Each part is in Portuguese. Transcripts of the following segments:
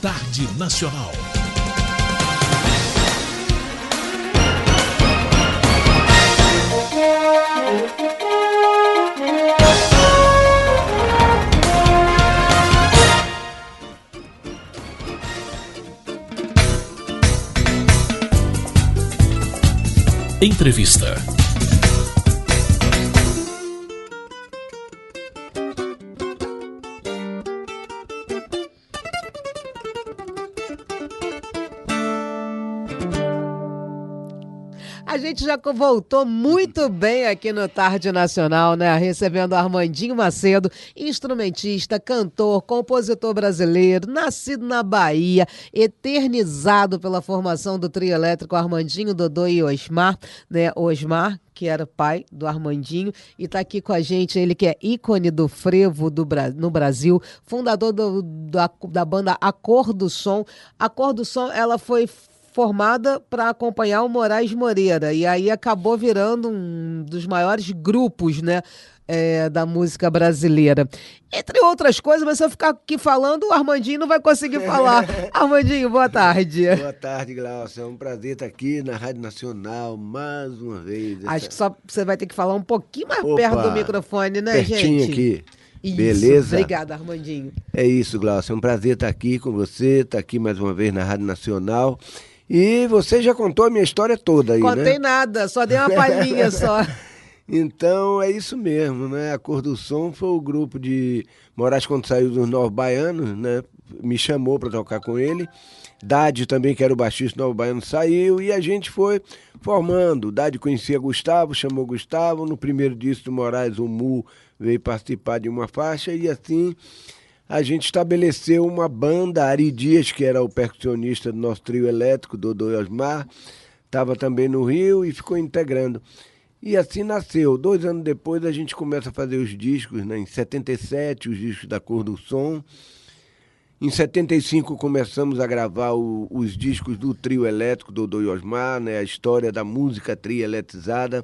Tarde Nacional. Entrevista. A gente já voltou muito bem aqui no Tarde Nacional, né? Recebendo Armandinho Macedo, instrumentista, cantor, compositor brasileiro, nascido na Bahia, eternizado pela formação do trio elétrico Armandinho, Dodô e Osmar, né? Osmar, que era pai do Armandinho, e tá aqui com a gente, ele que é ícone do frevo no Brasil, fundador da banda A Cor do Som. A Cor do Som, ela foi formada para acompanhar o Moraes Moreira, e aí acabou virando um dos maiores grupos, né, da música brasileira. Entre outras coisas, mas se eu ficar aqui falando, o Armandinho não vai conseguir falar. Armandinho, boa tarde. Boa tarde, Glaucia. É um prazer estar aqui na Rádio Nacional mais uma vez. Acho que só você vai ter que falar um pouquinho mais Opa, perto do microfone, né, pertinho gente? Aqui. Isso, beleza? Obrigada, Armandinho. É isso, Glaucia. É um prazer estar aqui com você, estar aqui mais uma vez na Rádio Nacional. E você já contou a minha história toda aí, Contei né? nada, só dei uma palhinha só. Então é isso mesmo, né? A Cor do Som foi o grupo de Moraes, quando saiu dos Novos Baianos, né? Me chamou para tocar com ele. Dade também, que era o baixista do Novo Baiano, saiu e a gente foi formando. Dade conhecia Gustavo, chamou Gustavo. No primeiro disco do Moraes, o Mu veio participar de uma faixa e assim a gente estabeleceu uma banda. Ari Dias, que era o percussionista do nosso trio elétrico, Dodô e Osmar, estava também no Rio e ficou integrando. E assim nasceu. 2 anos depois a gente começa a fazer os discos, né? Em 77, os discos da Cor do Som. Em 75 começamos a gravar os discos do trio elétrico, Dodô e Osmar, né? A história da música trio eletrizada.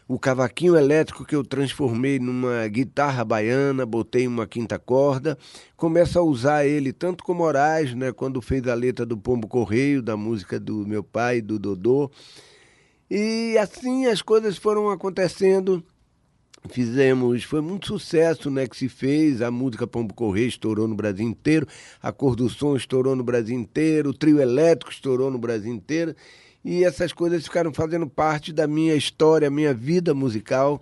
O cavaquinho elétrico que eu transformei numa guitarra baiana, botei uma quinta corda. Começo a usar ele tanto com Moraes, né? Quando fez a letra do Pombo Correio, da música do meu pai, do Dodô. E assim as coisas foram acontecendo. Foi muito sucesso, né, que se fez. A música Pombo Correio estourou no Brasil inteiro, a Cor do Som estourou no Brasil inteiro, o trio elétrico estourou no Brasil inteiro. E essas coisas ficaram fazendo parte da minha história, minha vida musical.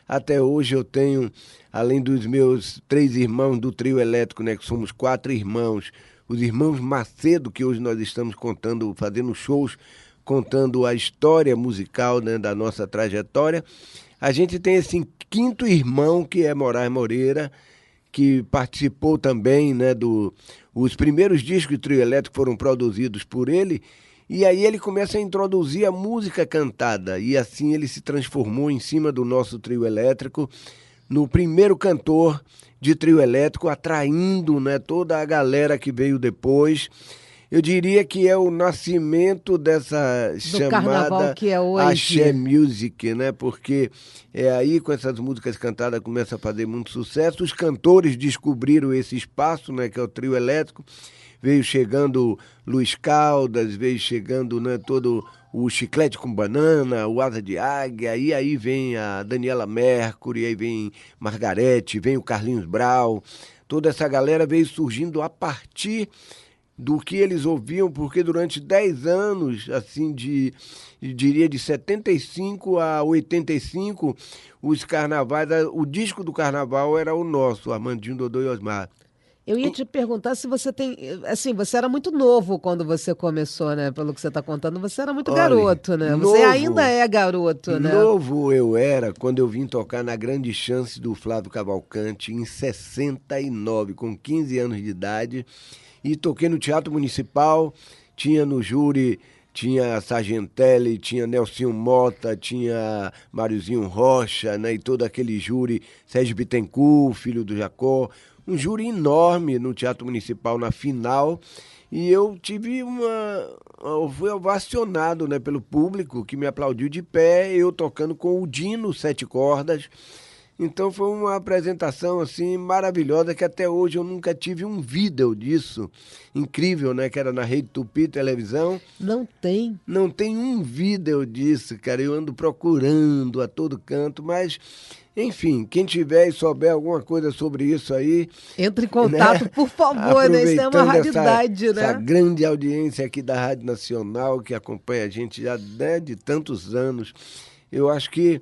Até hoje eu tenho, além dos meus 3 irmãos do trio elétrico, né, que somos 4 irmãos, os irmãos Macedo, que hoje nós estamos contando, fazendo shows, contando a história musical, né, da nossa trajetória. A gente tem esse 5º irmão, que é Moraes Moreira, que participou também, né, os primeiros discos do trio elétrico foram produzidos por ele. E aí ele começa a introduzir a música cantada, e assim ele se transformou em cima do nosso trio elétrico no primeiro cantor de trio elétrico, atraindo, né, toda a galera que veio depois. Eu diria que é o nascimento dessa chamada que é hoje. Axé Music, né? Porque é aí, com essas músicas cantadas, começa a fazer muito sucesso. Os cantores descobriram esse espaço, né, que é o trio elétrico. Veio chegando Luiz Caldas, veio chegando, né, todo o Chiclete com Banana, o Asa de Águia, e aí vem a Daniela Mercury, aí vem Margarete, vem o Carlinhos Brau. Toda essa galera veio surgindo a partir do que eles ouviam, porque durante 10 anos, assim, diria de 75 a 85, os carnavais, o disco do carnaval era o nosso, Armandinho, Dodô e Osmar. Eu ia te perguntar se você tem... Assim, você era muito novo quando você começou, né? Pelo que você está contando, você era muito garoto, né? Você ainda é garoto, né? Novo eu era quando eu vim tocar na Grande Chance do Flávio Cavalcante, em 69, com 15 anos de idade. E toquei no Teatro Municipal, tinha no júri, tinha Sargentelli, tinha Nelsinho Mota, tinha Máriozinho Rocha, né, e todo aquele júri, Sérgio Bittencourt, filho do Jacó, um júri enorme no Teatro Municipal na final. E eu fui ovacionado, né, pelo público que me aplaudiu de pé, eu tocando com o Dino 7 cordas. Então foi uma apresentação assim maravilhosa que até hoje eu nunca tive um vídeo disso. Incrível, né? Que era na Rede Tupi Televisão. Não tem. Não tem um vídeo disso, cara. Eu ando procurando a todo canto, mas enfim, quem tiver e souber alguma coisa sobre isso aí, Entre em contato, né? por favor, né? Isso é uma raridade, essa né? grande audiência aqui da Rádio Nacional que acompanha a gente já, né, de tantos anos. Eu acho que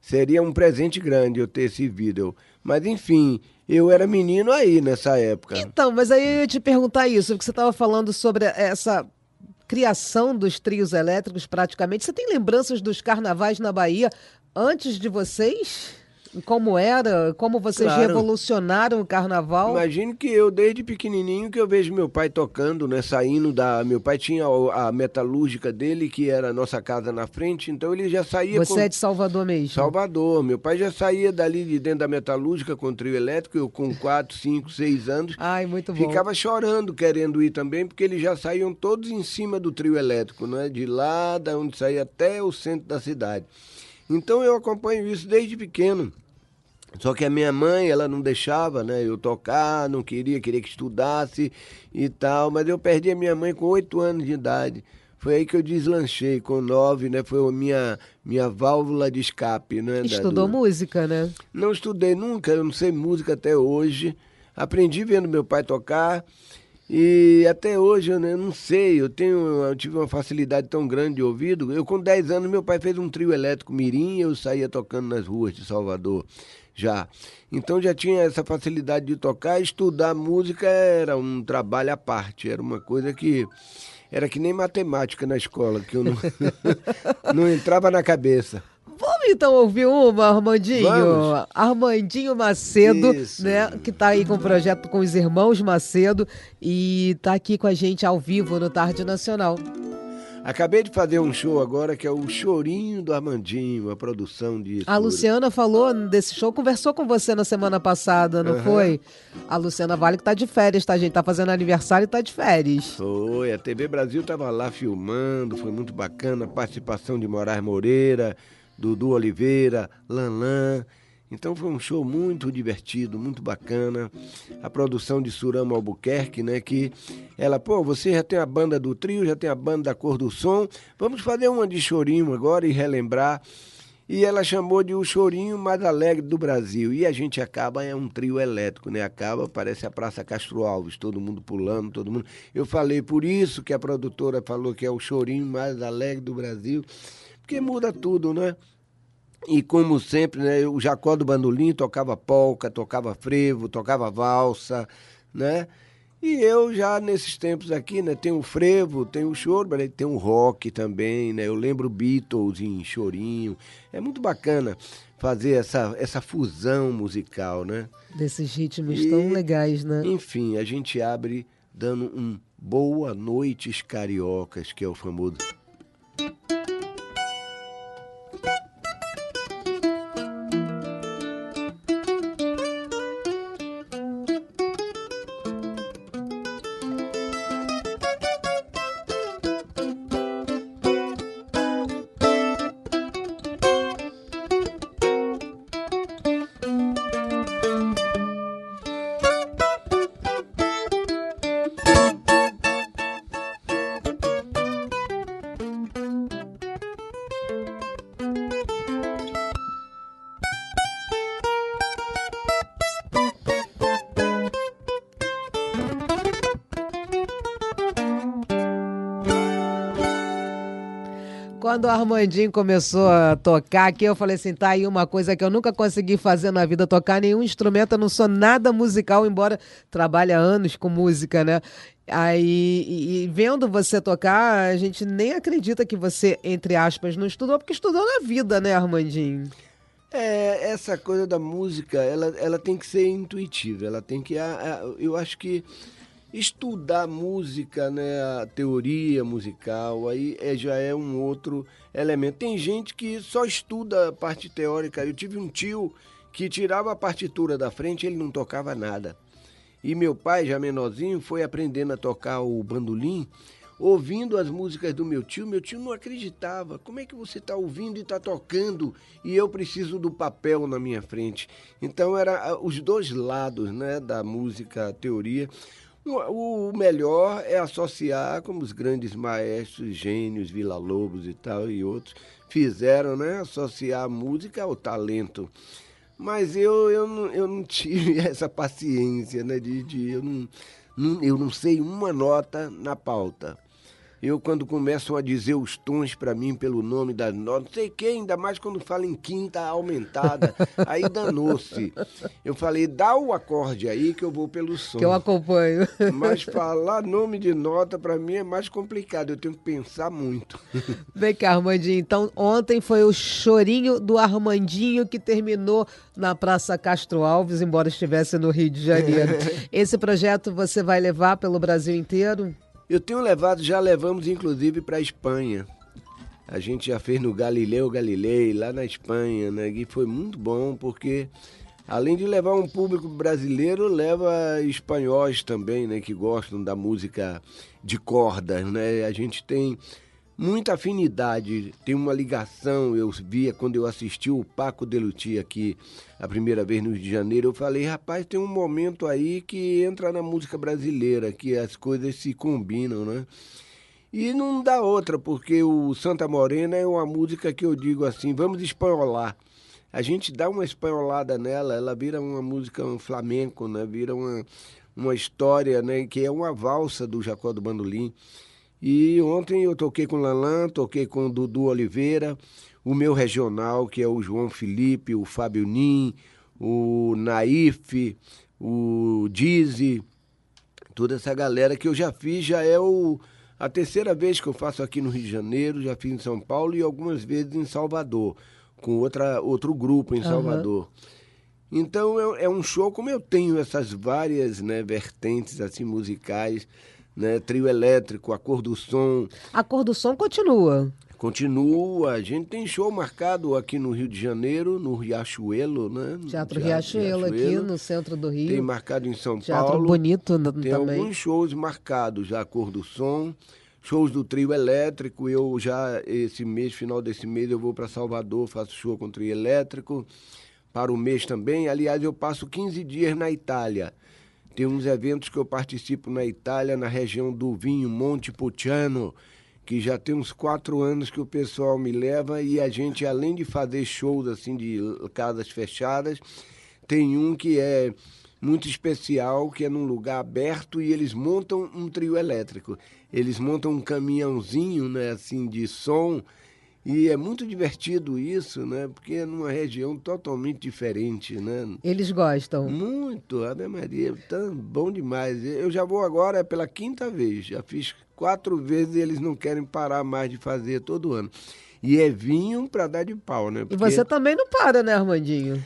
seria um presente grande eu ter esse vídeo. Mas enfim, eu era menino aí nessa época. Então, mas aí eu ia te perguntar isso, porque você estava falando sobre essa criação dos trios elétricos praticamente. Você tem lembranças dos carnavais na Bahia antes de vocês? Como era? Como vocês Claro. revolucionaram o carnaval? Imagine que eu, desde pequenininho, que eu vejo meu pai tocando, né, saindo da... Meu pai tinha a metalúrgica dele, que era a nossa casa na frente, então ele já saía Você é de Salvador mesmo? Salvador. Meu pai já saía dali de dentro da metalúrgica com o trio elétrico, eu com 4, 5, 6 anos. Ai, muito bom. Ficava chorando, querendo ir também, porque eles já saíam todos em cima do trio elétrico, né, de lá, da onde saía até o centro da cidade. Então eu acompanho isso desde pequeno. Só que a minha mãe, ela não deixava, né, eu tocar, não queria que estudasse e tal, mas eu perdi a minha mãe com 8 anos de idade. Foi aí que eu deslanchei, com 9, né, foi a minha válvula de escape, né. Estudou música, né? Não estudei nunca, eu não sei música até hoje. Aprendi vendo meu pai tocar e até hoje eu não sei, eu tive uma facilidade tão grande de ouvido. Eu com 10 anos, meu pai fez um trio elétrico mirim e eu saía tocando nas ruas de Salvador. Já. Então já tinha essa facilidade de tocar. Estudar música era um trabalho à parte, era uma coisa que era que nem matemática na escola, que eu não, não entrava na cabeça. Vamos então ouvir uma, Armandinho? Vamos. Armandinho Macedo, Isso. né? Que tá aí com o projeto com os irmãos Macedo e tá aqui com a gente ao vivo no Tarde Nacional. Acabei de fazer um show agora que é o Chorinho do Armandinho, a produção disso. A Luciana falou desse show, conversou com você na semana passada, não foi? A Luciana Vale que tá de férias, tá, gente? Tá fazendo aniversário e tá de férias. Foi, a TV Brasil tava lá filmando, foi muito bacana, a participação de Moraes Moreira, Dudu Oliveira, Lanlan. Então foi um show muito divertido, muito bacana. A produção de Surama Albuquerque, né, que ela, você já tem a banda do trio, já tem a banda da Cor do Som, vamos fazer uma de chorinho agora e relembrar. E ela chamou de o chorinho mais alegre do Brasil. E a gente acaba, é um trio elétrico, né? Acaba, parece a Praça Castro Alves, todo mundo pulando, todo mundo... Eu falei, por isso que a produtora falou que é o chorinho mais alegre do Brasil, porque muda tudo, né? E como sempre, né, o Jacó do Bandolim tocava polca, tocava frevo, tocava valsa, né? E eu já nesses tempos aqui, né, tem o frevo, tem o choro, mas tem o rock também, né? Eu lembro Beatles em chorinho. É muito bacana fazer essa fusão musical, né? Desses ritmos tão legais, né? Enfim, a gente abre dando um Boa Noites Cariocas, que é o famoso... Quando o Armandinho começou a tocar aqui, eu falei assim, tá aí uma coisa que eu nunca consegui fazer na vida, tocar nenhum instrumento, eu não sou nada musical, embora trabalhe há anos com música, né? Aí, e vendo você tocar, a gente nem acredita que você, entre aspas, não estudou, porque estudou na vida, né, Armandinho? Essa coisa da música, ela tem que ser intuitiva, ela tem que... eu acho que estudar música, né, a teoria musical, aí já é um outro elemento. Tem gente que só estuda a parte teórica. Eu tive um tio que tirava a partitura da frente, ele não tocava nada. E meu pai, já menorzinho, foi aprendendo a tocar o bandolim. ouvindo as músicas do meu tio não acreditava. Como é que você está ouvindo e está tocando e eu preciso do papel na minha frente? Então, era os dois lados, né, da música teoria. O melhor é associar, como os grandes maestros, gênios, Villa-Lobos e tal, e outros, fizeram, né, associar a música ao talento. Mas eu não tive essa paciência, né, eu não sei uma nota na pauta. Eu, quando começam a dizer os tons para mim pelo nome das notas, não sei o que, ainda mais quando fala em quinta aumentada, aí danou-se. Eu falei, dá o acorde aí que eu vou pelo som. Que eu acompanho. Mas falar nome de nota para mim é mais complicado, eu tenho que pensar muito. Vem cá, Armandinho, então ontem foi o chorinho do Armandinho que terminou na Praça Castro Alves, embora estivesse no Rio de Janeiro. Esse projeto você vai levar pelo Brasil inteiro? Eu tenho levado, já levamos inclusive para a Espanha. A gente já fez no Galileu Galilei, lá na Espanha, né? E foi muito bom, porque além de levar um público brasileiro, leva espanhóis também, né? Que gostam da música de cordas, né? A gente tem muita afinidade, tem uma ligação. Eu via quando eu assisti o Paco de Lucia aqui a primeira vez no Rio de Janeiro, eu falei, rapaz, tem um momento aí que entra na música brasileira, que as coisas se combinam, né? E não dá outra, porque o Santa Morena é uma música que eu digo assim, vamos espanholar. A gente dá uma espanholada nela, ela vira uma música, um flamenco, né? Vira uma história, né? Que é uma valsa do Jacó do Bandolim. E ontem eu toquei com o Lalan, toquei com o Dudu Oliveira, o meu regional, que é o João Felipe, o Fábio Nin, o Naif, o Dizzy, toda essa galera que eu já fiz, já é a terceira vez que eu faço aqui no Rio de Janeiro, já fiz em São Paulo e algumas vezes em Salvador, com outro grupo em Salvador. Então é um show, como eu tenho essas várias, né, vertentes assim, musicais, né, trio elétrico, A Cor do Som. A Cor do Som continua. Continua, a gente tem show marcado aqui no Rio de Janeiro, no Riachuelo, né? Teatro Riachuelo, aqui no centro do Rio. Tem marcado em São Teatro Paulo. bonito tem também. Alguns shows marcados já, A Cor do Som, shows do trio elétrico. Eu já, final desse mês, eu vou para Salvador, faço show com o trio elétrico, para o mês também. Aliás, eu passo 15 dias na Itália. Tem uns eventos que eu participo na Itália, na região do vinho Montepulciano, que já tem uns 4 anos que o pessoal me leva, e a gente, além de fazer shows assim de casas fechadas, tem um que é muito especial, que é num lugar aberto, e eles montam um trio elétrico. Eles montam um caminhãozinho, né, assim, de som, e é muito divertido isso, né? Porque é numa região totalmente diferente, né? Eles gostam? Muito, Ave Maria, tá bom demais. Eu já vou agora pela 5ª vez, já fiz 4 vezes e eles não querem parar mais de fazer todo ano. E é vinho pra dar de pau, né? Porque... E você também não para, né, Armandinho?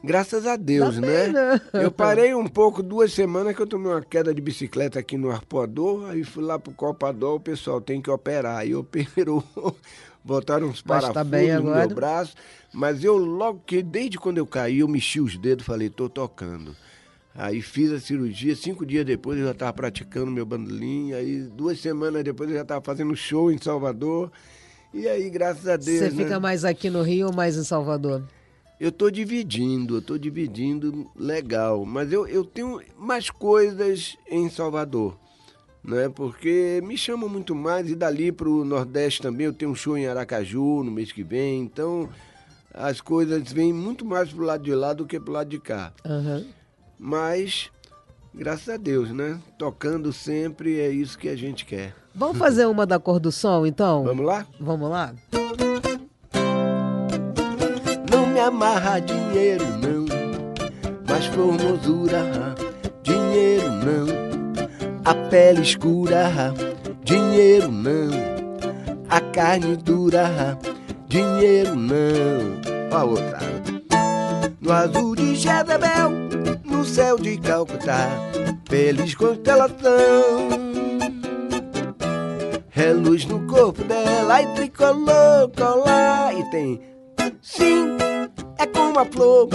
Graças a Deus, né? Eu parei um pouco, 2 semanas que eu tomei uma queda de bicicleta aqui no Arpoador, aí fui lá pro Copador, o pessoal tem que operar, aí operou, botaram uns parafusos no meu braço, mas eu logo que, desde quando eu caí, eu mexi os dedos, falei, tô tocando. Aí fiz a cirurgia, 5 dias depois eu já estava praticando meu bandolim, aí 2 semanas depois eu já estava fazendo show em Salvador, e aí graças a Deus... Você fica mais aqui no Rio ou mais em Salvador? Eu estou dividindo legal, mas eu tenho mais coisas em Salvador, né? Porque me chamam muito mais, e dali para o Nordeste também, eu tenho um show em Aracaju no mês que vem, então as coisas vêm muito mais pro lado de lá do que pro lado de cá. Mas, graças a Deus, né? Tocando sempre, é isso que a gente quer. Vamos fazer uma da Cor do Som, então? Vamos lá? Vamos lá? Não me amarra dinheiro, não, mas formosura, dinheiro não. A pele escura, dinheiro não. A carne dura, dinheiro não. Ó a outra. No azul de Jezebel, no céu de Calcutá, feliz constelação. Reluz no corpo dela e tricolor colar. E tem, sim, é como a flor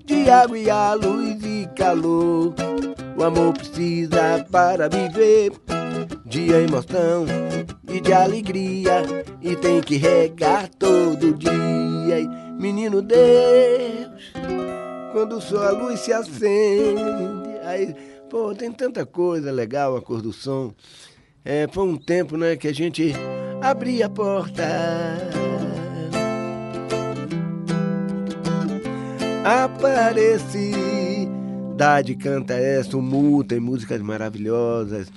de água e a luz e calor. O amor precisa para viver de emoção e de alegria, e tem que regar todo dia. Menino Deus, quando sua luz se acende, aí, pô, tem tanta coisa legal a cor do som. Foi um tempo, né, que a gente abria a porta, Aparecidade canta essa, o Mu tem músicas maravilhosas.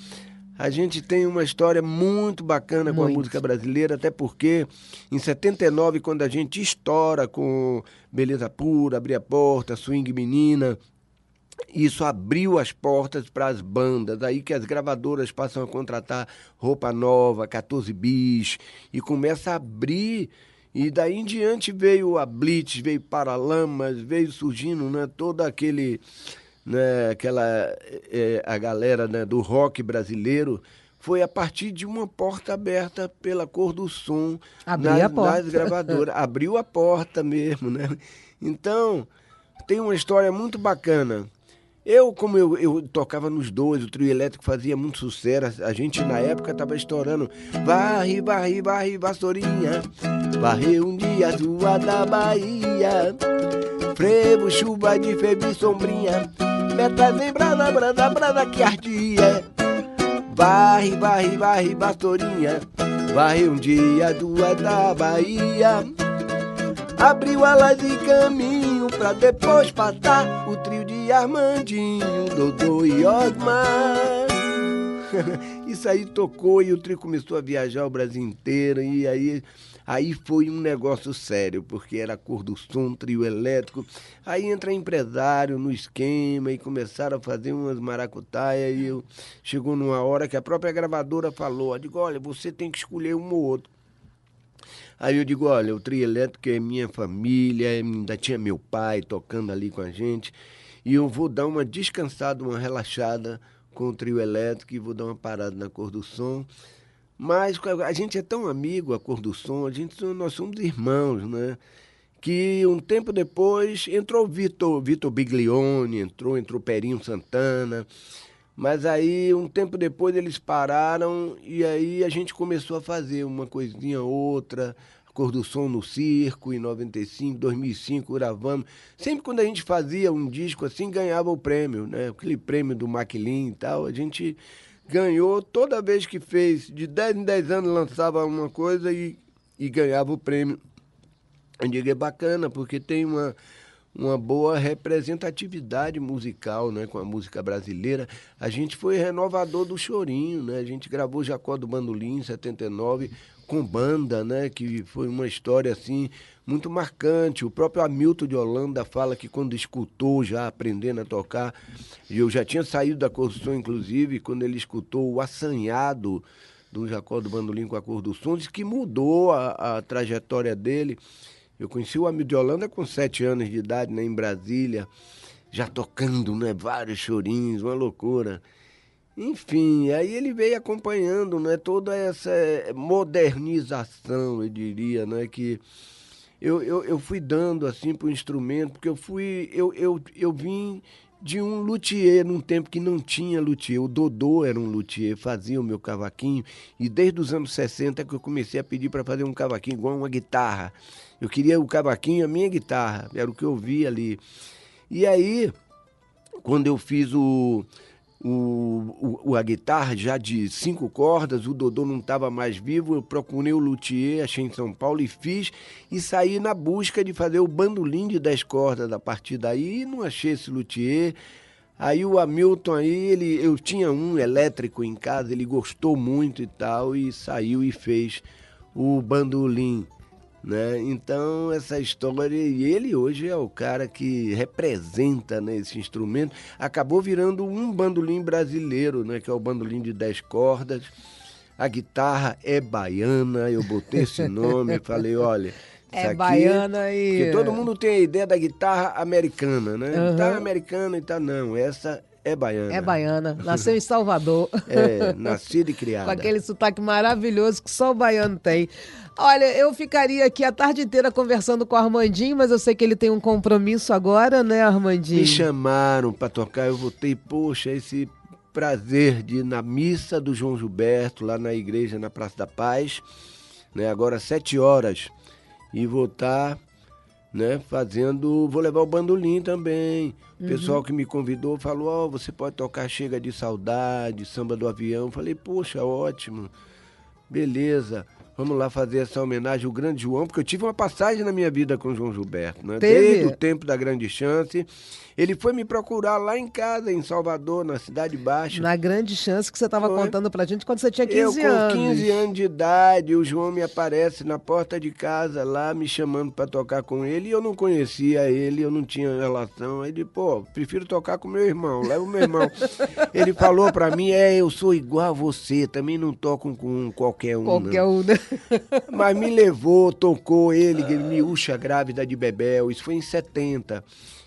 A gente tem uma história muito bacana com a música brasileira, até porque em 79, quando a gente estoura com Beleza Pura, Abrir a Porta, Swing Menina, isso abriu as portas para as bandas, aí que as gravadoras passam a contratar Roupa Nova, 14 Bis, e começa a abrir, e daí em diante veio a Blitz, veio Paralamas, veio surgindo, né, todo aquele... Né, a galera, né, do rock brasileiro, foi a partir de uma porta aberta pela cor do som nas gravadoras. Abriu a porta mesmo, né? Então, tem uma história muito bacana. Como eu tocava nos dois, o trio elétrico fazia muito sucesso. A gente, na época, estava estourando. Varre, varre, varre, vassourinha, varreu um dia a rua da Bahia. Frevo, chuva de febre e sombrinha, metas em brada, brada, brada que ardia. Varre, varre, varre, vassourinha, varre um dia duas da Bahia. Abriu alas e caminho pra depois passar o trio de Armandinho, Dodô e Osmar. Isso aí tocou e o trio começou a viajar o Brasil inteiro, e aí foi um negócio sério, porque era a cor do som, trio elétrico. Aí entra empresário no esquema e começaram a fazer umas maracutaias, e chegou numa hora que a própria gravadora falou, eu digo, olha, você tem que escolher um ou outro. Aí eu digo, olha, o trio elétrico é minha família, ainda tinha meu pai tocando ali com a gente, e eu vou dar uma descansada, uma relaxada com o trio elétrico, e vou dar uma parada na cor do som. Mas a gente é tão amigo, a cor do som, nós somos irmãos, né? Que um tempo depois entrou Vitor Biglione, entrou Perinho Santana, mas aí um tempo depois eles pararam, e aí a gente começou a fazer uma coisinha outra, a cor do som no circo, em 95, 2005, gravamos. Sempre quando a gente fazia um disco assim, ganhava o prêmio, né? Aquele prêmio do Maquilin e tal, a gente ganhou toda vez que fez, de 10 em 10 anos lançava uma coisa e ganhava o prêmio. Eu digo, é bacana, porque tem uma boa representatividade musical, né, com a música brasileira. A gente foi renovador do Chorinho, né? A gente gravou Jacó do Bandolim em 79 com banda, né, que foi uma história assim muito marcante. O próprio Hamilton de Holanda fala que quando escutou, já aprendendo a tocar, e eu já tinha saído da Cor do Som, inclusive, quando ele escutou o Assanhado do Jacó do Bandolim com a Cor do Som, disse que mudou a trajetória dele. Eu conheci o Hamilton de Holanda com 7 anos de idade, né, em Brasília, já tocando, né, vários chorinhos, uma loucura. Enfim, aí ele veio acompanhando, né, toda essa modernização, eu diria, né, que eu fui dando assim para o instrumento, porque eu vim de um luthier num tempo que não tinha luthier. O Dodô era um luthier, fazia o meu cavaquinho, e desde os anos 60 que eu comecei a pedir para fazer um cavaquinho igual uma guitarra. Eu queria o cavaquinho, a minha guitarra, era o que eu via ali. E aí, quando eu fiz a guitarra já de 5 cordas, o Dodô não estava mais vivo, eu procurei o luthier, achei em São Paulo e fiz, e saí na busca de fazer o bandolim de 10 cordas a partir daí, e não achei esse luthier. Aí o Hamilton, eu tinha um elétrico em casa, ele gostou muito e tal, e saiu e fez o bandolim, né? Então essa história, e ele hoje é o cara que representa, né, esse instrumento, acabou virando um bandolim brasileiro, né, que é o bandolim de 10 cordas. A guitarra é baiana, eu botei esse nome, falei, olha, isso aqui, baiana e... Porque todo mundo tem a ideia da guitarra americana, né? Uhum. Guitarra americana e tal, não, essa é baiana. É baiana, nasceu em Salvador. Nascida e criada. Com aquele sotaque maravilhoso que só o baiano tem. Olha, eu ficaria aqui a tarde inteira conversando com o Armandinho, mas eu sei que ele tem um compromisso agora, né, Armandinho? Me chamaram para tocar, eu voltei, poxa, esse prazer de ir na missa do João Gilberto, lá na igreja, na Praça da Paz, né? Agora às 7 horas. E vou estar, né, vou levar o bandolim também. O pessoal que me convidou falou, você pode tocar Chega de Saudade, Samba do Avião. Falei, poxa, ótimo, beleza. Vamos lá fazer essa homenagem ao grande João, porque eu tive uma passagem na minha vida com o João Gilberto, né? Desde o tempo da Grande Chance. Ele foi me procurar lá em casa, em Salvador, na Cidade Baixa. Na Grande Chance que você estava contando pra gente quando você tinha 15 anos. Eu com 15 anos de idade, o João me aparece na porta de casa lá, me chamando para tocar com ele, e eu não conhecia ele, eu não tinha relação. Aí ele, prefiro tocar com meu irmão, leva o meu irmão. Ele falou para mim, eu sou igual a você, também não toco com qualquer um. Qualquer um, né? Mas me levou, tocou ele, Miúcha grávida de Bebel, isso foi em 70.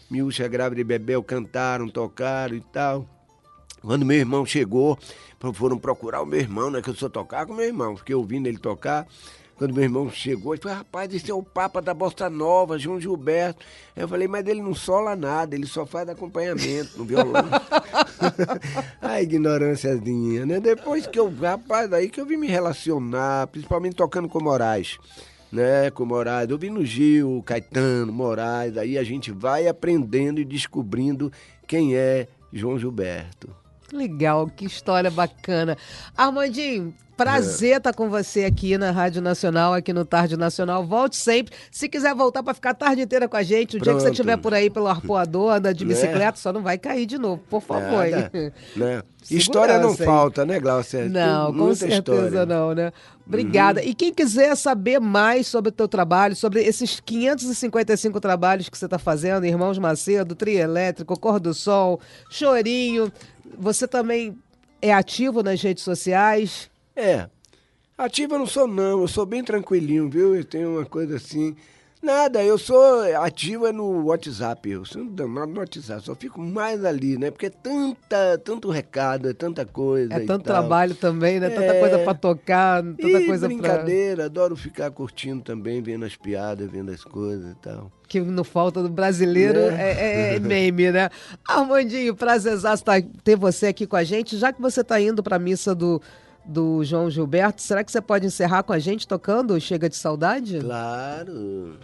Miúcha grávida de Bebel cantaram, tocaram e tal. Quando meu irmão chegou, foram procurar o meu irmão, né? Que eu só tocar com meu irmão, fiquei ouvindo ele tocar. Quando meu irmão chegou, ele falou, rapaz, esse é o Papa da Bossa Nova, João Gilberto. Eu falei, mas ele não sola nada, ele só faz acompanhamento no violão. A ignorânciazinha, né? Depois que aí que eu vim me relacionar, principalmente tocando com Moraes, né? Com Moraes, eu vim no Gil, Caetano, Moraes, aí a gente vai aprendendo e descobrindo quem é João Gilberto. Legal, que história bacana. Armandinho, prazer estar com você aqui na Rádio Nacional, aqui no Tarde Nacional. Volte sempre. Se quiser voltar para ficar a tarde inteira com a gente, o dia que você estiver por aí pelo Arpoador, anda de bicicleta, só não vai cair de novo, por favor. Né? História não falta, né, Glaucia? Não, com certeza história. Não, né? Obrigada. E quem quiser saber mais sobre o teu trabalho, sobre esses 555 trabalhos que você está fazendo, Irmãos Macedo, Trio Elétrico, Cor do Sol, Chorinho, você também é ativo nas redes sociais? Ativo eu não sou não, eu sou bem tranquilinho, viu? Eu tenho uma coisa assim... Nada, eu sou ativo no WhatsApp, eu sou danado no WhatsApp, só fico mais ali, né? Porque é tanto recado, é tanta coisa. É tanto trabalho também, né? Tanta coisa pra tocar, tanta coisa brincadeira, adoro ficar curtindo também, vendo as piadas, vendo as coisas e tal. Que não falta do brasileiro é meme, né? Armandinho, prazerzaço ter você aqui com a gente, já que você tá indo pra missa do João Gilberto, será que você pode encerrar com a gente tocando Chega de Saudade? Claro!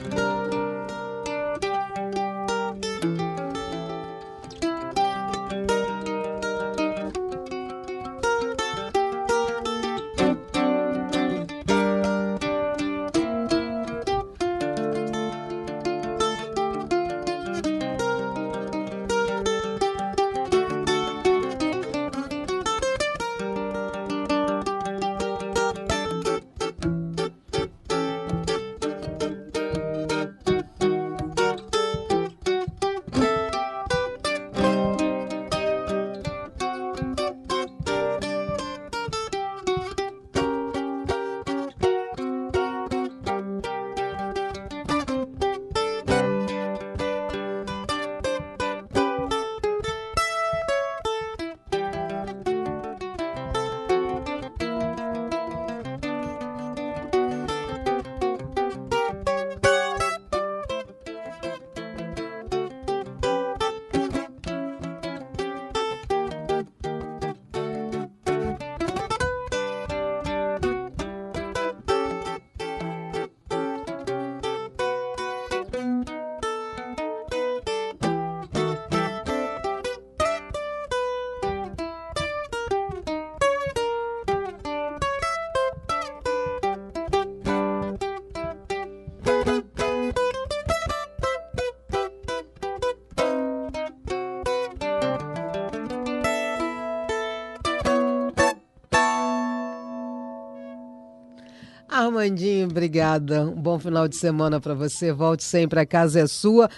Armandinho, obrigada. Um bom final de semana para você. Volte sempre, a casa é sua.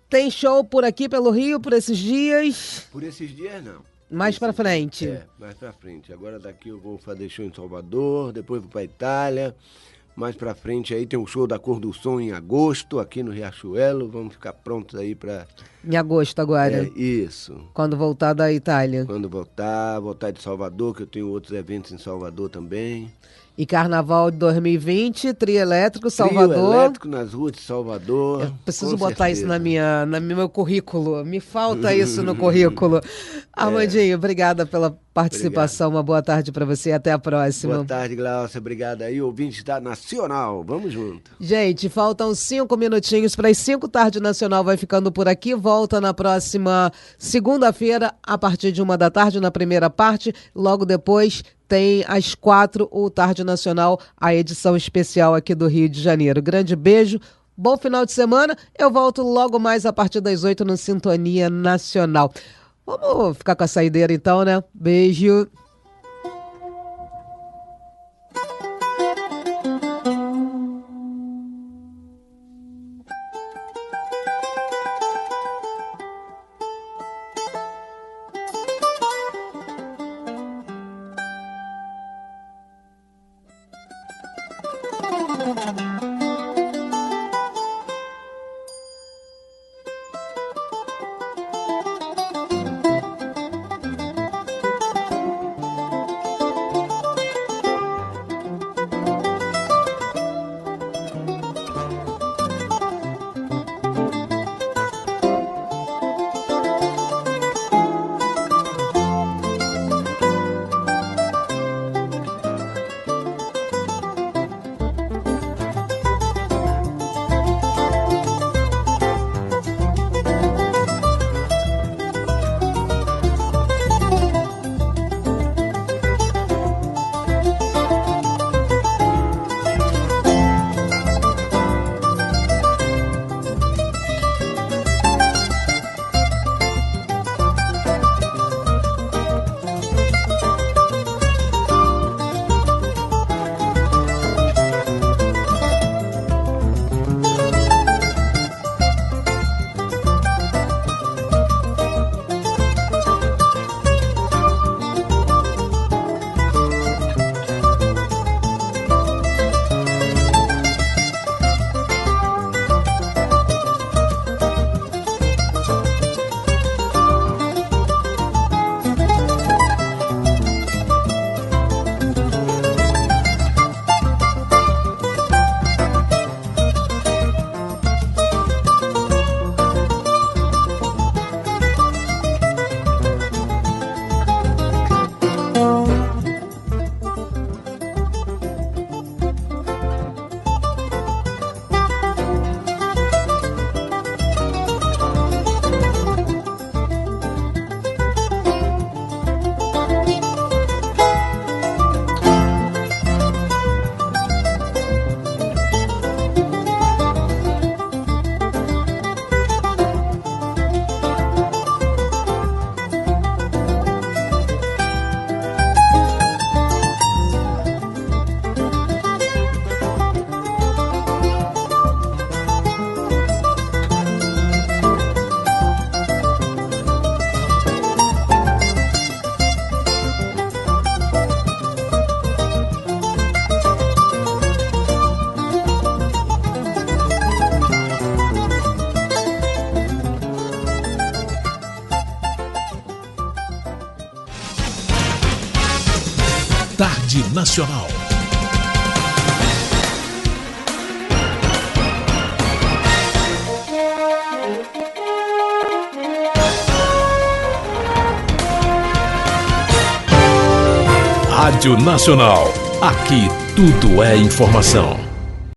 Tem show por aqui pelo Rio, por esses dias? Por esses dias, não. Mais para frente? Mais para frente. Agora daqui eu vou fazer show em Salvador, depois vou para Itália. Mais para frente aí tem um show da Cor do Som em agosto, aqui no Riachuelo. Vamos ficar prontos aí para... Em agosto agora? Isso. Quando voltar da Itália? Quando voltar de Salvador, que eu tenho outros eventos em Salvador também. E Carnaval de 2020, trio elétrico, Salvador. Trio elétrico nas ruas de Salvador. Eu preciso botar isso no meu currículo. Me falta isso no currículo. Armandinho, obrigada pela participação. Obrigado. Uma boa tarde para você e até a próxima. Boa tarde, Glaucia. Obrigado aí, ouvinte da Nacional. Vamos junto. Gente, faltam 5 minutinhos para as 5. Tarde Nacional vai ficando por aqui. Volta na próxima segunda-feira, a partir de 1h, na primeira parte. Logo depois tem às 4 o Tarde Nacional, a edição especial aqui do Rio de Janeiro. Grande beijo, bom final de semana. Eu volto logo mais a partir das 8 no Sintonia Nacional. Vamos ficar com a saideira então, né? Beijo. Tarde Nacional. Rádio Nacional. Aqui tudo é informação.